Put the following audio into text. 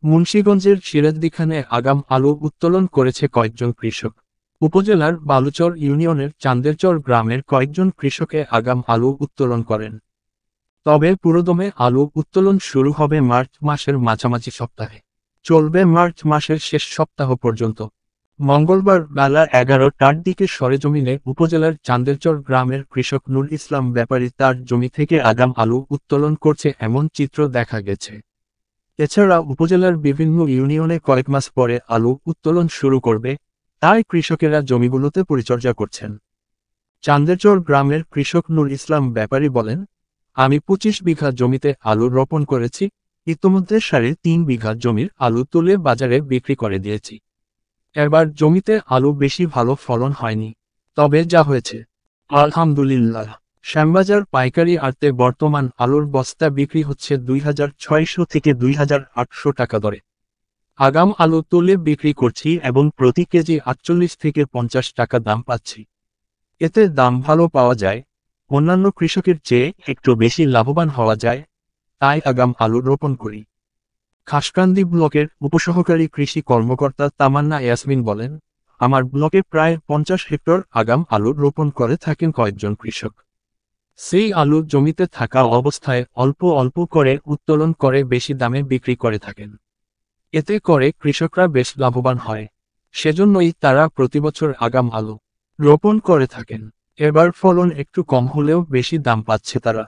মুন্সিগঞ্জের সিরাজদিখানে আগাম আলু উত্তোলন করেছে কয়েকজন কৃষক। উপজেলার বালুচর ইউনিয়নের চান্দেরচর গ্রামের কয়েকজন কৃষকে আগাম আলু উত্তোলন করেন। তবে পুরোদমে আলু উত্তোলন শুরু হবে মার্চ মাসের মাঝামাঝি সপ্তাহে, চলবে মার্চ মাসের শেষ সপ্তাহ পর্যন্ত। মঙ্গলবার বেলা 11টার দিকে সরেজমিনে উপজেলার চান্দেরচর গ্রামের কৃষক নুর ইসলাম ব্যাপারী তার জমি থেকে আগাম আলু উত্তোলন করছে এমন চিত্র দেখা গেছে। এছাড়া উপজেলার বিভিন্ন ইউনিয়নে কয়েক মাস পরে আলু উত্তোলন শুরু করবে, তাই কৃষকেরা জমিগুলোতে পরিচর্যা করছেন। চান্দেরচর গ্রামের কৃষক নুর ইসলাম ব্যাপারী বলেন, আমি 25 বিঘা জমিতে আলু রোপণ করেছি, ইতোমধ্যে 3.5 বিঘা জমির আলু তুলে বাজারে বিক্রি করে দিয়েছি। এবার জমিতে আলু বেশি ভালো ফলন হয়নি, তবে যা হয়েছে আলহামদুলিল্লাহ। শ্যামবাজার পাইকারি আড়তে বর্তমান আলুর বস্তা বিক্রি হচ্ছে 2600 থেকে 2800 টাকা দরে। আগাম আলু তুলে বিক্রি করছি এবং প্রতি কেজি 48 থেকে 50 টাকা দাম পাচ্ছি। এতে দাম ভালো পাওয়া যায়, অন্যান্য কৃষকের চেয়ে একটু বেশি লাভবান হওয়া যায়, তাই আগাম আলু রোপণ করি। খাসকান্দি ব্লকের উপসহকারী কৃষি কর্মকর্তা তামান্না ইয়াসমিন বলেন, আমার ব্লকে প্রায় 50 হেক্টর আগাম আলু রোপণ করে থাকেন কয়েকজন কৃষক। সেই আলু জমিতে থাকা অবস্থায় অল্প অল্প করে উত্তোলন করে বেশি দামে বিক্রি করে থাকেন। এতে করে কৃষকরা বেশ লাভবান হয়, সেজন্যই তারা প্রতিবছর আগাম আলু রোপণ করে থাকেন। এবার ফলন একটু কম হলেও বেশি দাম পাচ্ছে তারা।